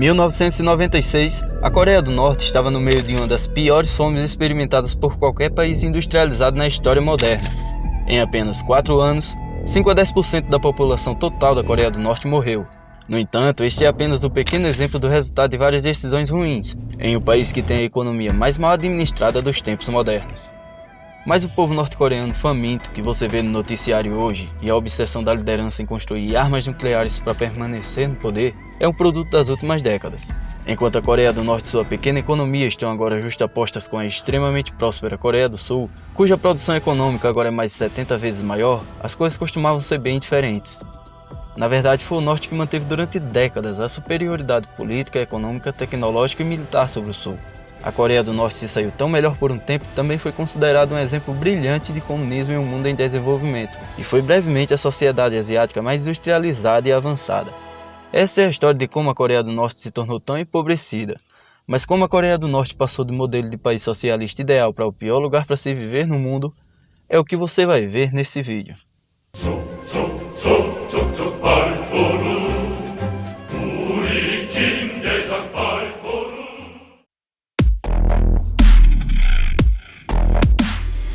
Em 1996, a Coreia do Norte estava no meio de uma das piores fomes experimentadas por qualquer país industrializado na história moderna. Em apenas 4 anos, 5 a 10% da população total da Coreia do Norte morreu. No entanto, este é apenas um pequeno exemplo do resultado de várias decisões ruins, em um país que tem a economia mais mal administrada dos tempos modernos. Mas o povo norte-coreano faminto que você vê no noticiário hoje e a obsessão da liderança em construir armas nucleares para permanecer no poder é um produto das últimas décadas. Enquanto a Coreia do Norte e sua pequena economia estão agora justapostas com a extremamente próspera Coreia do Sul, cuja produção econômica agora é mais de 70 vezes maior, as coisas costumavam ser bem diferentes. Na verdade, foi o Norte que manteve durante décadas a superioridade política, econômica, tecnológica e militar sobre o Sul. A Coreia do Norte se saiu tão melhor por um tempo que também foi considerado um exemplo brilhante de comunismo em um mundo em desenvolvimento, e foi brevemente a sociedade asiática mais industrializada e avançada. Essa é a história de como a Coreia do Norte se tornou tão empobrecida. Mas como a Coreia do Norte passou do modelo de país socialista ideal para o pior lugar para se viver no mundo, é o que você vai ver nesse vídeo.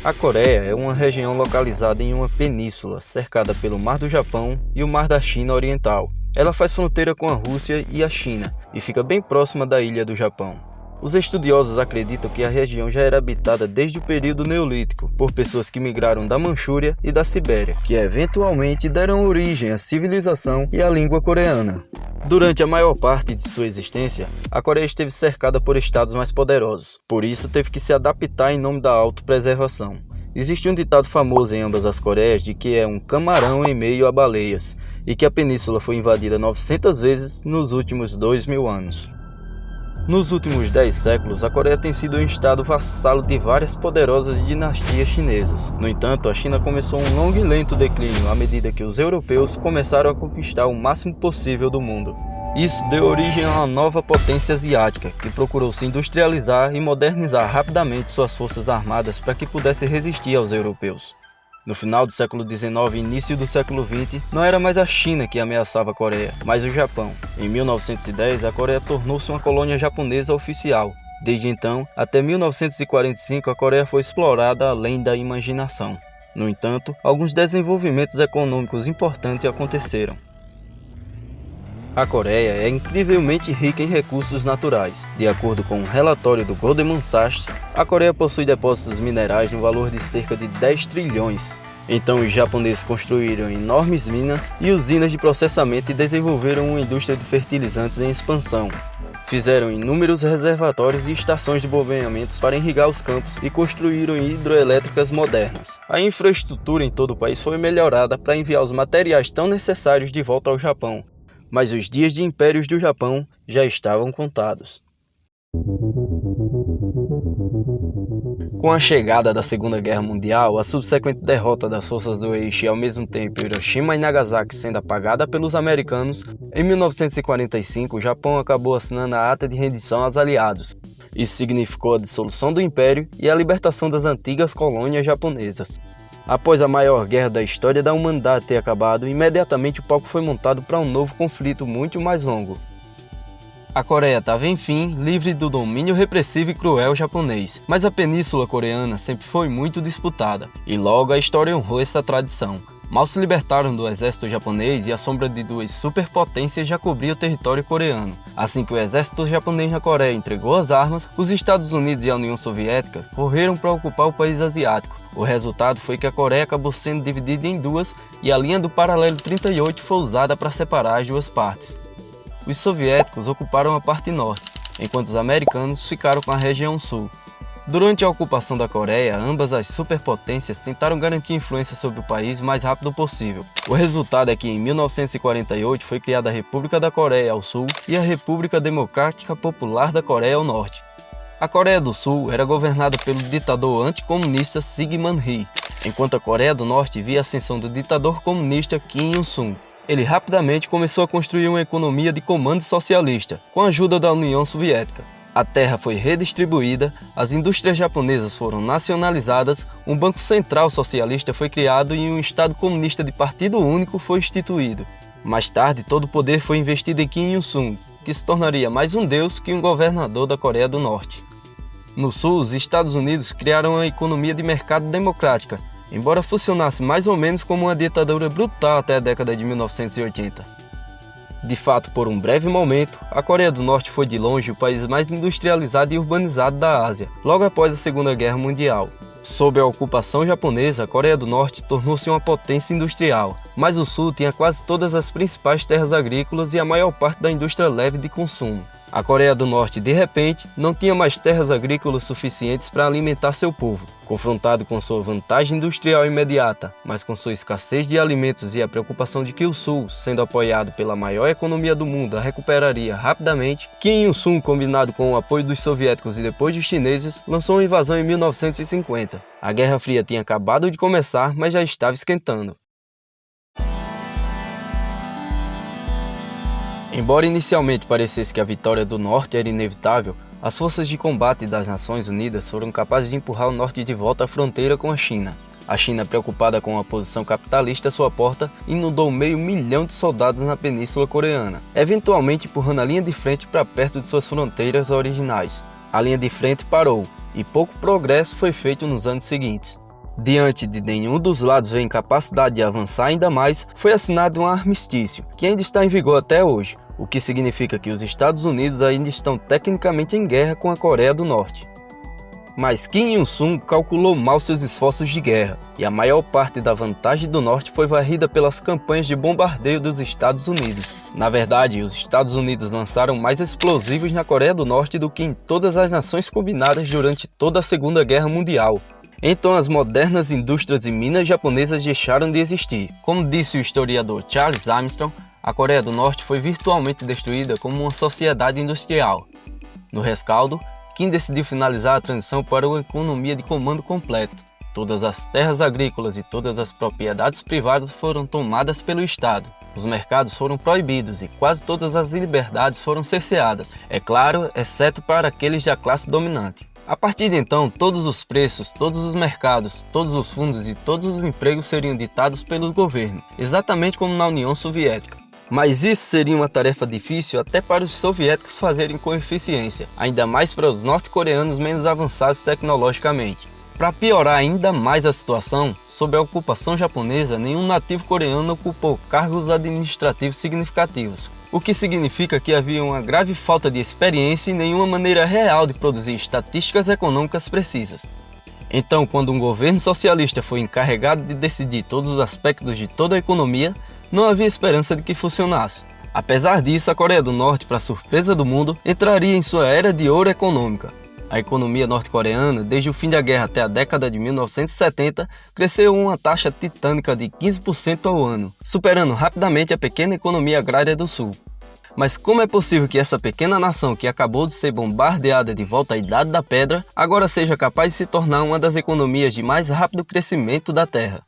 A Coreia é uma região localizada em uma península, cercada pelo Mar do Japão e o Mar da China Oriental. Ela faz fronteira com a Rússia e a China, e fica bem próxima da ilha do Japão. Os estudiosos acreditam que a região já era habitada desde o período Neolítico, por pessoas que migraram da Manchúria e da Sibéria, que eventualmente deram origem à civilização e à língua coreana. Durante a maior parte de sua existência, a Coreia esteve cercada por estados mais poderosos, por isso teve que se adaptar em nome da autopreservação. Existe um ditado famoso em ambas as Coreias de que é um camarão em meio a baleias, e que a península foi invadida 900 vezes nos últimos 2000 anos. Nos últimos 10 séculos, a Coreia tem sido um estado vassalo de várias poderosas dinastias chinesas. No entanto, a China começou um longo e lento declínio à medida que os europeus começaram a conquistar o máximo possível do mundo. Isso deu origem a uma nova potência asiática, que procurou se industrializar e modernizar rapidamente suas forças armadas para que pudesse resistir aos europeus. No final do século XIX e início do século XX, não era mais a China que ameaçava a Coreia, mas o Japão. Em 1910, a Coreia tornou-se uma colônia japonesa oficial. Desde então, até 1945, a Coreia foi explorada além da imaginação. No entanto, alguns desenvolvimentos econômicos importantes aconteceram. A Coreia é incrivelmente rica em recursos naturais. De acordo com um relatório do Goldman Sachs, a Coreia possui depósitos minerais no valor de cerca de 10 trilhões. Então os japoneses construíram enormes minas e usinas de processamento e desenvolveram uma indústria de fertilizantes em expansão. Fizeram inúmeros reservatórios e estações de bombeamentos para irrigar os campos e construíram hidroelétricas modernas. A infraestrutura em todo o país foi melhorada para enviar os materiais tão necessários de volta ao Japão. Mas os dias de impérios do Japão já estavam contados. Com a chegada da Segunda Guerra Mundial, a subsequente derrota das forças do eixo e ao mesmo tempo Hiroshima e Nagasaki sendo apagada pelos americanos, em 1945 o Japão acabou assinando a Ata de Rendição aos aliados. Isso significou a dissolução do império e a libertação das antigas colônias japonesas. Após a maior guerra da história da humanidade ter acabado, imediatamente o palco foi montado para um novo conflito muito mais longo. A Coreia estava, enfim, livre do domínio repressivo e cruel japonês, mas a península coreana sempre foi muito disputada, e logo a história honrou essa tradição. Mal se libertaram do exército japonês e a sombra de duas superpotências já cobria o território coreano. Assim que o exército japonês na Coreia entregou as armas, os Estados Unidos e a União Soviética correram para ocupar o país asiático. O resultado foi que a Coreia acabou sendo dividida em duas e a linha do paralelo 38 foi usada para separar as duas partes. Os soviéticos ocuparam a parte norte, enquanto os americanos ficaram com a região sul. Durante a ocupação da Coreia, ambas as superpotências tentaram garantir influência sobre o país o mais rápido possível. O resultado é que em 1948 foi criada a República da Coreia ao Sul e a República Democrática Popular da Coreia ao Norte. A Coreia do Sul era governada pelo ditador anticomunista Syngman Rhee, enquanto a Coreia do Norte via a ascensão do ditador comunista Kim Il-sung. Ele rapidamente começou a construir uma economia de comando socialista, com a ajuda da União Soviética. A terra foi redistribuída, as indústrias japonesas foram nacionalizadas, um banco central socialista foi criado e um Estado comunista de partido único foi instituído. Mais tarde, todo o poder foi investido em Kim Il-sung, que se tornaria mais um deus que um governador da Coreia do Norte. No sul, os Estados Unidos criaram uma economia de mercado democrática, embora funcionasse mais ou menos como uma ditadura brutal até a década de 1980. De fato, por um breve momento, a Coreia do Norte foi de longe o país mais industrializado e urbanizado da Ásia, logo após a Segunda Guerra Mundial. Sob a ocupação japonesa, a Coreia do Norte tornou-se uma potência industrial, mas o sul tinha quase todas as principais terras agrícolas e a maior parte da indústria leve de consumo. A Coreia do Norte, de repente, não tinha mais terras agrícolas suficientes para alimentar seu povo. Confrontado com sua vantagem industrial imediata, mas com sua escassez de alimentos e a preocupação de que o Sul, sendo apoiado pela maior economia do mundo, a recuperaria rapidamente, Kim Il-sung, combinado com o apoio dos soviéticos e depois dos chineses, lançou uma invasão em 1950. A Guerra Fria tinha acabado de começar, mas já estava esquentando. Embora inicialmente parecesse que a vitória do Norte era inevitável, as forças de combate das Nações Unidas foram capazes de empurrar o Norte de volta à fronteira com a China. A China, preocupada com a posição capitalista à sua porta, inundou 500.000 de soldados na Península Coreana, eventualmente empurrando a linha de frente para perto de suas fronteiras originais. A linha de frente parou, e pouco progresso foi feito nos anos seguintes. Diante de nenhum dos lados ver incapacidade de avançar ainda mais, foi assinado um armistício, que ainda está em vigor até hoje, o que significa que os Estados Unidos ainda estão tecnicamente em guerra com a Coreia do Norte. Mas Kim Il-sung calculou mal seus esforços de guerra, e a maior parte da vantagem do Norte foi varrida pelas campanhas de bombardeio dos Estados Unidos. Na verdade, os Estados Unidos lançaram mais explosivos na Coreia do Norte do que em todas as nações combinadas durante toda a Segunda Guerra Mundial. Então as modernas indústrias e minas japonesas deixaram de existir. Como disse o historiador Charles Armstrong, a Coreia do Norte foi virtualmente destruída como uma sociedade industrial. No rescaldo, Kim decidiu finalizar a transição para uma economia de comando completo. Todas as terras agrícolas e todas as propriedades privadas foram tomadas pelo Estado. Os mercados foram proibidos e quase todas as liberdades foram cerceadas, é claro, exceto para aqueles da classe dominante. A partir de então, todos os preços, todos os mercados, todos os fundos e todos os empregos seriam ditados pelo governo, exatamente como na União Soviética. Mas isso seria uma tarefa difícil até para os soviéticos fazerem com eficiência, ainda mais para os norte-coreanos menos avançados tecnologicamente. Para piorar ainda mais a situação, sob a ocupação japonesa, nenhum nativo coreano ocupou cargos administrativos significativos, o que significa que havia uma grave falta de experiência e nenhuma maneira real de produzir estatísticas econômicas precisas. Então, quando um governo socialista foi encarregado de decidir todos os aspectos de toda a economia, não havia esperança de que funcionasse. Apesar disso, a Coreia do Norte, para surpresa do mundo, entraria em sua era de ouro econômica. A economia norte-coreana, desde o fim da guerra até a década de 1970, cresceu uma taxa titânica de 15% ao ano, superando rapidamente a pequena economia agrária do Sul. Mas como é possível que essa pequena nação que acabou de ser bombardeada de volta à Idade da Pedra, agora seja capaz de se tornar uma das economias de mais rápido crescimento da Terra?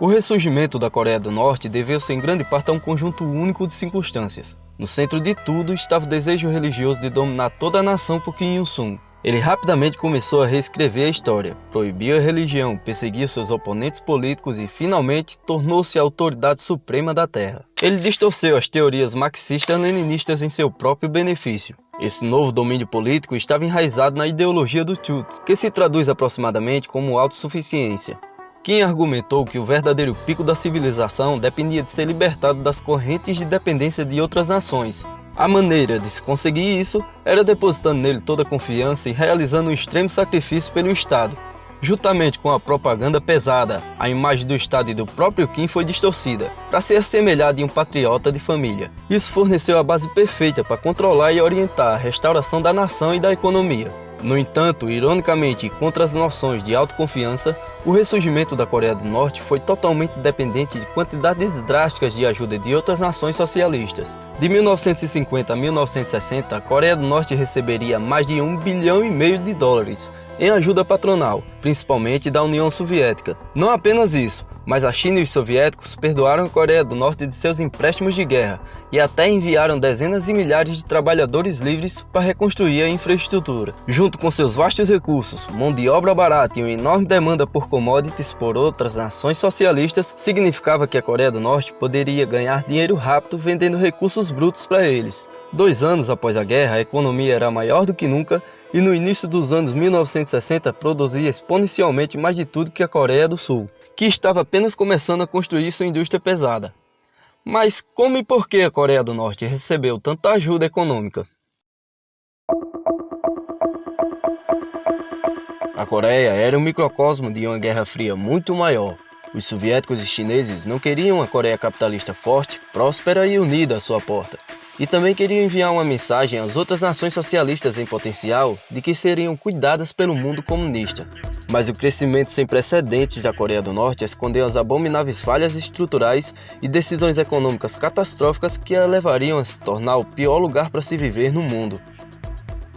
O ressurgimento da Coreia do Norte deveu-se em grande parte a um conjunto único de circunstâncias. No centro de tudo estava o desejo religioso de dominar toda a nação por Kim Il-sung. Ele rapidamente começou a reescrever a história, proibiu a religião, perseguiu seus oponentes políticos e, finalmente, tornou-se a autoridade suprema da Terra. Ele distorceu as teorias marxistas-leninistas em seu próprio benefício. Esse novo domínio político estava enraizado na ideologia do Chuts, que se traduz aproximadamente como autossuficiência. Kim argumentou que o verdadeiro pico da civilização dependia de ser libertado das correntes de dependência de outras nações. A maneira de se conseguir isso era depositando nele toda a confiança e realizando um extremo sacrifício pelo Estado. Juntamente com a propaganda pesada, a imagem do Estado e do próprio Kim foi distorcida, para se assemelhar de um patriota de família. Isso forneceu a base perfeita para controlar e orientar a restauração da nação e da economia. No entanto, ironicamente e contra as noções de autoconfiança, o ressurgimento da Coreia do Norte foi totalmente dependente de quantidades drásticas de ajuda de outras nações socialistas. De 1950 a 1960, a Coreia do Norte receberia mais de $1,5 bilhão de em ajuda patronal, principalmente da União Soviética. Não apenas isso, mas a China e os soviéticos perdoaram a Coreia do Norte de seus empréstimos de guerra e até enviaram dezenas de milhares de trabalhadores livres para reconstruir a infraestrutura. Junto com seus vastos recursos, mão de obra barata e uma enorme demanda por commodities por outras nações socialistas, significava que a Coreia do Norte poderia ganhar dinheiro rápido vendendo recursos brutos para eles. 2 anos após a guerra, a economia era maior do que nunca e no início dos anos 1960 produzia exponencialmente mais de tudo que a Coreia do Sul, que estava apenas começando a construir sua indústria pesada. Mas como e por que a Coreia do Norte recebeu tanta ajuda econômica? A Coreia era um microcosmo de uma Guerra Fria muito maior. Os soviéticos e chineses não queriam a Coreia capitalista forte, próspera e unida à sua porta. E também queriam enviar uma mensagem às outras nações socialistas em potencial de que seriam cuidadas pelo mundo comunista. Mas o crescimento sem precedentes da Coreia do Norte escondeu as abomináveis falhas estruturais e decisões econômicas catastróficas que a levariam a se tornar o pior lugar para se viver no mundo.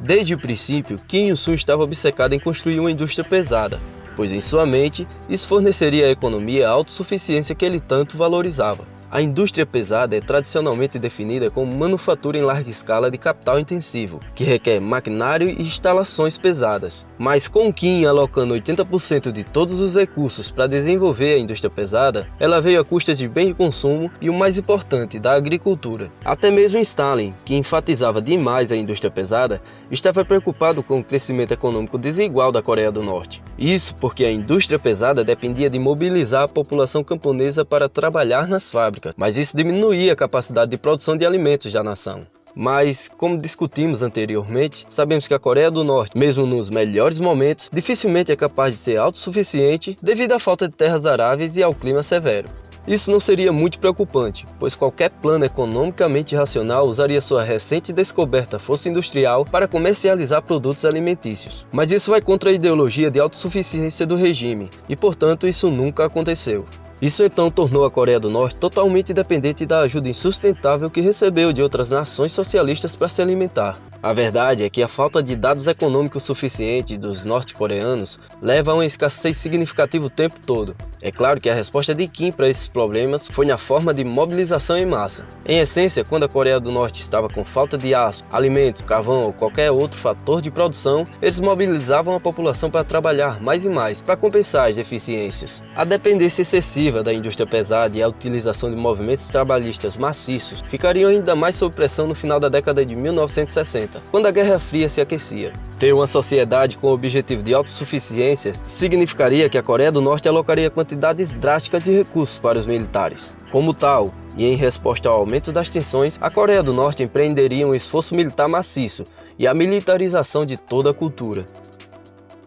Desde o princípio, Kim Il-sung estava obcecado em construir uma indústria pesada, pois em sua mente isso forneceria à economia a autossuficiência que ele tanto valorizava. A indústria pesada é tradicionalmente definida como manufatura em larga escala de capital intensivo, que requer maquinário e instalações pesadas. Mas com Kim alocando 80% de todos os recursos para desenvolver a indústria pesada, ela veio a custas de bem de consumo e o mais importante, da agricultura. Até mesmo Stalin, que enfatizava demais a indústria pesada, estava preocupado com o crescimento econômico desigual da Coreia do Norte. Isso porque a indústria pesada dependia de mobilizar a população camponesa para trabalhar nas fábricas, mas isso diminuía a capacidade de produção de alimentos da nação. Mas, como discutimos anteriormente, sabemos que a Coreia do Norte, mesmo nos melhores momentos, dificilmente é capaz de ser autossuficiente devido à falta de terras aráveis e ao clima severo. Isso não seria muito preocupante, pois qualquer plano economicamente racional usaria sua recente descoberta força industrial para comercializar produtos alimentícios. Mas isso vai contra a ideologia de autossuficiência do regime, e portanto isso nunca aconteceu. Isso então tornou a Coreia do Norte totalmente dependente da ajuda insustentável que recebeu de outras nações socialistas para se alimentar. A verdade é que a falta de dados econômicos suficientes dos norte-coreanos leva a uma escassez significativa o tempo todo. É claro que a resposta de Kim para esses problemas foi na forma de mobilização em massa. Em essência, quando a Coreia do Norte estava com falta de aço, alimentos, carvão ou qualquer outro fator de produção, eles mobilizavam a população para trabalhar mais e mais para compensar as deficiências. A dependência excessiva da indústria pesada e a utilização de movimentos trabalhistas maciços ficariam ainda mais sob pressão no final da década de 1960. Quando a Guerra Fria se aquecia. Ter uma sociedade com o objetivo de autossuficiência significaria que a Coreia do Norte alocaria quantidades drásticas de recursos para os militares. Como tal, e em resposta ao aumento das tensões, a Coreia do Norte empreenderia um esforço militar maciço e a militarização de toda a cultura.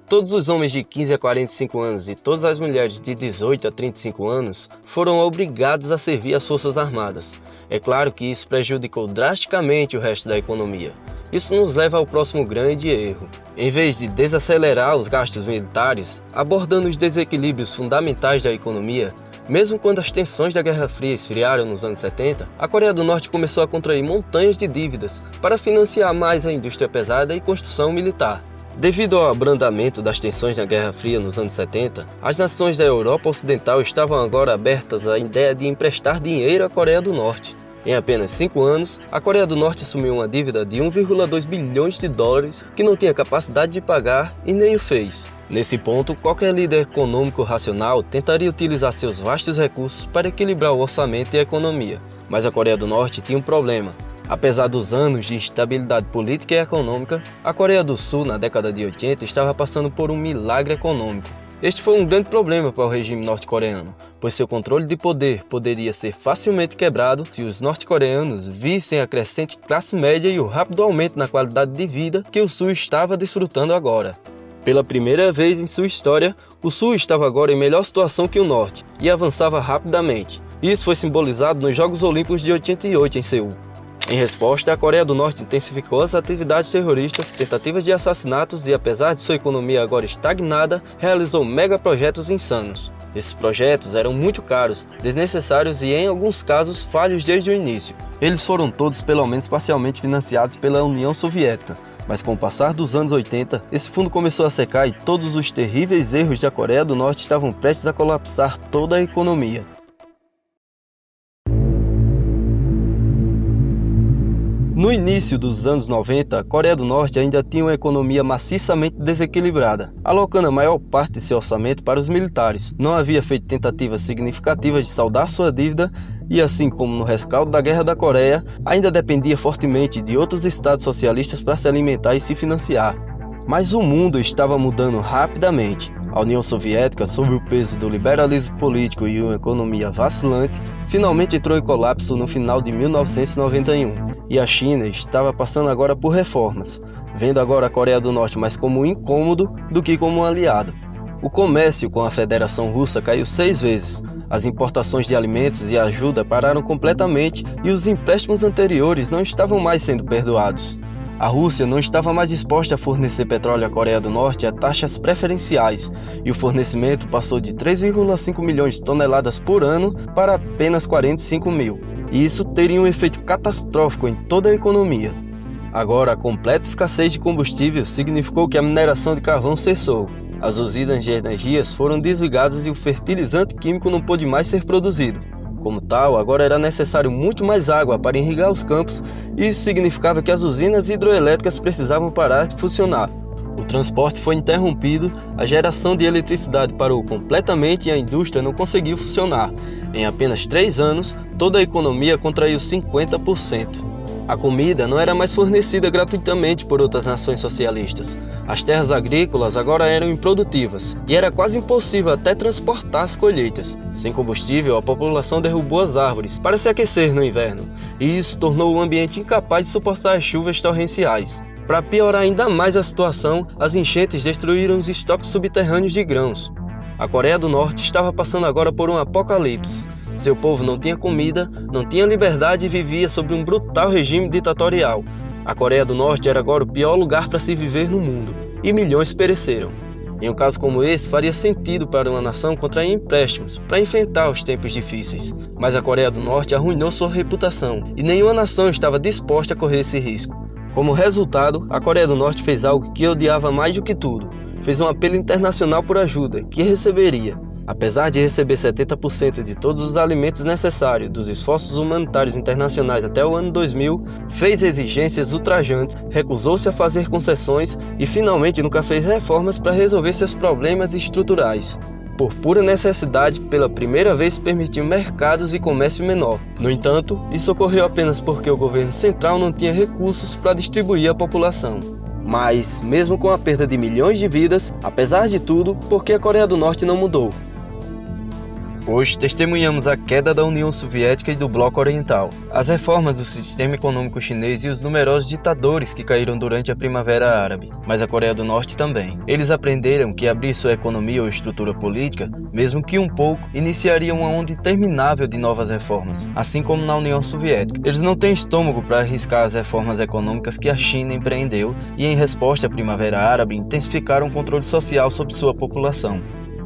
Todos os homens de 15 a 45 anos e todas as mulheres de 18 a 35 anos foram obrigados a servir às Forças Armadas. É claro que isso prejudicou drasticamente o resto da economia. Isso nos leva ao próximo grande erro. Em vez de desacelerar os gastos militares, abordando os desequilíbrios fundamentais da economia, mesmo quando as tensões da Guerra Fria esfriaram nos anos 70, a Coreia do Norte começou a contrair montanhas de dívidas para financiar mais a indústria pesada e construção militar. Devido ao abrandamento das tensões na Guerra Fria nos anos 70, as nações da Europa Ocidental estavam agora abertas à ideia de emprestar dinheiro à Coreia do Norte. Em apenas 5 anos, a Coreia do Norte assumiu uma dívida de 1,2 bilhões de dólares que não tinha capacidade de pagar e nem o fez. Nesse ponto, qualquer líder econômico racional tentaria utilizar seus vastos recursos para equilibrar o orçamento e a economia. Mas a Coreia do Norte tinha um problema. Apesar dos anos de instabilidade política e econômica, a Coreia do Sul, na década de 80, estava passando por um milagre econômico. Este foi um grande problema para o regime norte-coreano, pois seu controle de poder poderia ser facilmente quebrado se os norte-coreanos vissem a crescente classe média e o rápido aumento na qualidade de vida que o Sul estava desfrutando agora. Pela primeira vez em sua história, o Sul estava agora em melhor situação que o Norte e avançava rapidamente. Isso foi simbolizado nos Jogos Olímpicos de 88 em Seul. Em resposta, a Coreia do Norte intensificou as atividades terroristas, tentativas de assassinatos e, apesar de sua economia agora estagnada, realizou megaprojetos insanos. Esses projetos eram muito caros, desnecessários e, em alguns casos, falhos desde o início. Eles foram todos pelo menos parcialmente financiados pela União Soviética, mas com o passar dos anos 80, esse fundo começou a secar e todos os terríveis erros da Coreia do Norte estavam prestes a colapsar toda a economia. No início dos anos 90, a Coreia do Norte ainda tinha uma economia maciçamente desequilibrada, alocando a maior parte de seu orçamento para os militares. Não havia feito tentativas significativas de saldar sua dívida e, assim como no rescaldo da Guerra da Coreia, ainda dependia fortemente de outros estados socialistas para se alimentar e se financiar. Mas o mundo estava mudando rapidamente. A União Soviética, sob o peso do liberalismo político e uma economia vacilante, finalmente entrou em colapso no final de 1991. E a China estava passando agora por reformas, vendo agora a Coreia do Norte mais como um incômodo do que como um aliado. O comércio com a Federação Russa caiu 6 vezes, as importações de alimentos e ajuda pararam completamente e os empréstimos anteriores não estavam mais sendo perdoados. A Rússia não estava mais disposta a fornecer petróleo à Coreia do Norte a taxas preferenciais, e o fornecimento passou de 3,5 milhões de toneladas por ano para apenas 45 mil. E isso teria um efeito catastrófico em toda a economia. Agora, a completa escassez de combustível significou que a mineração de carvão cessou. As usinas de energias foram desligadas e o fertilizante químico não pôde mais ser produzido. Como tal, agora era necessário muito mais água para irrigar os campos e isso significava que as usinas hidroelétricas precisavam parar de funcionar. O transporte foi interrompido, a geração de eletricidade parou completamente e a indústria não conseguiu funcionar. Em apenas 3 anos, toda a economia contraiu 50%. A comida não era mais fornecida gratuitamente por outras nações socialistas. As terras agrícolas agora eram improdutivas e era quase impossível até transportar as colheitas. Sem combustível, a população derrubou as árvores para se aquecer no inverno, e isso tornou o ambiente incapaz de suportar as chuvas torrenciais. Para piorar ainda mais a situação, as enchentes destruíram os estoques subterrâneos de grãos. A Coreia do Norte estava passando agora por um apocalipse. Seu povo não tinha comida, não tinha liberdade e vivia sob um brutal regime ditatorial. A Coreia do Norte era agora o pior lugar para se viver no mundo, e milhões pereceram. Em um caso como esse, faria sentido para uma nação contrair empréstimos para enfrentar os tempos difíceis. Mas a Coreia do Norte arruinou sua reputação, e nenhuma nação estava disposta a correr esse risco. Como resultado, a Coreia do Norte fez algo que odiava mais do que tudo. Fez um apelo internacional por ajuda, que receberia. Apesar de receber 70% de todos os alimentos necessários dos esforços humanitários internacionais até o ano 2000, fez exigências ultrajantes, recusou-se a fazer concessões e finalmente nunca fez reformas para resolver seus problemas estruturais. Por pura necessidade, pela primeira vez permitiu mercados e comércio menor. No entanto, isso ocorreu apenas porque o governo central não tinha recursos para distribuir à população. Mas, mesmo com a perda de milhões de vidas, apesar de tudo, por que a Coreia do Norte não mudou? Hoje testemunhamos a queda da União Soviética e do Bloco Oriental, as reformas do sistema econômico chinês e os numerosos ditadores que caíram durante a Primavera Árabe, mas a Coreia do Norte também. Eles aprenderam que abrir sua economia ou estrutura política, mesmo que um pouco, iniciaria uma onda interminável de novas reformas, assim como na União Soviética. Eles não têm estômago para arriscar as reformas econômicas que a China empreendeu e, em resposta à Primavera Árabe, intensificaram o controle social sobre sua população.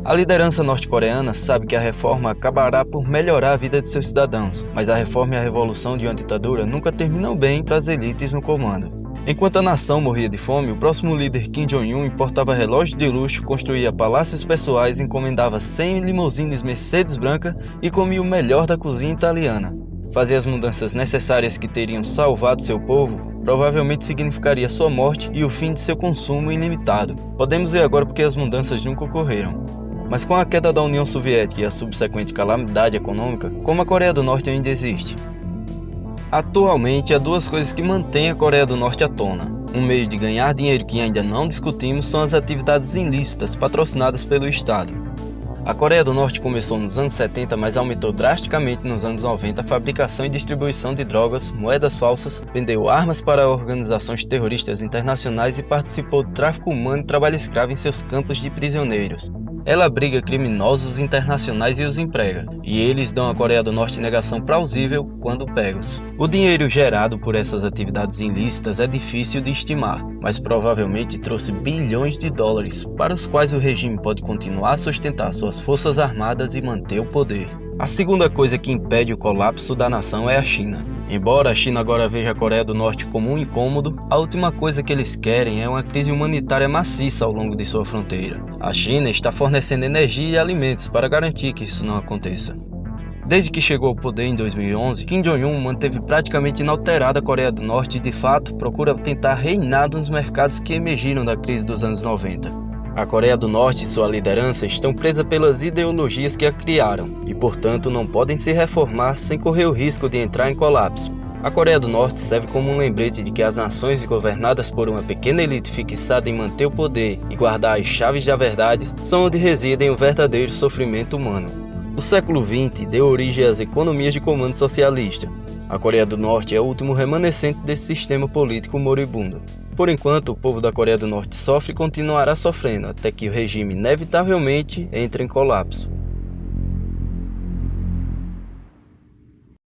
A liderança norte-coreana sabe que a reforma acabará por melhorar a vida de seus cidadãos, mas a reforma e a revolução de uma ditadura nunca terminam bem para as elites no comando. Enquanto a nação morria de fome, o próximo líder Kim Jong-un importava relógios de luxo, construía palácios pessoais, encomendava 100 limousines Mercedes branca e comia o melhor da cozinha italiana. Fazer as mudanças necessárias que teriam salvado seu povo provavelmente significaria sua morte e o fim de seu consumo ilimitado. Podemos ver agora porque as mudanças nunca ocorreram. Mas com a queda da União Soviética e a subsequente calamidade econômica, como a Coreia do Norte ainda existe? Atualmente, há 2 coisas que mantêm a Coreia do Norte à tona. Um meio de ganhar dinheiro que ainda não discutimos são as atividades ilícitas patrocinadas pelo Estado. A Coreia do Norte começou nos anos 70, mas aumentou drasticamente nos anos 90 a fabricação e distribuição de drogas, moedas falsas, vendeu armas para organizações terroristas internacionais e participou do tráfico humano e trabalho escravo em seus campos de prisioneiros. Ela abriga criminosos internacionais e os emprega, e eles dão à Coreia do Norte negação plausível quando pegos. O dinheiro gerado por essas atividades ilícitas é difícil de estimar, mas provavelmente trouxe bilhões de dólares, para os quais o regime pode continuar a sustentar suas forças armadas e manter o poder. A segunda coisa que impede o colapso da nação é a China. Embora a China agora veja a Coreia do Norte como um incômodo, a última coisa que eles querem é uma crise humanitária maciça ao longo de sua fronteira. A China está fornecendo energia e alimentos para garantir que isso não aconteça. Desde que chegou ao poder em 2011, Kim Jong-un manteve praticamente inalterada a Coreia do Norte e, de fato, procura tentar reinar nos mercados que emergiram da crise dos anos 90. A Coreia do Norte e sua liderança estão presas pelas ideologias que a criaram e, portanto, não podem se reformar sem correr o risco de entrar em colapso. A Coreia do Norte serve como um lembrete de que as nações governadas por uma pequena elite fixada em manter o poder e guardar as chaves da verdade são onde residem o verdadeiro sofrimento humano. O século XX deu origem às economias de comando socialista. A Coreia do Norte é o último remanescente desse sistema político moribundo. Por enquanto, o povo da Coreia do Norte sofre e continuará sofrendo até que o regime inevitavelmente entre em colapso.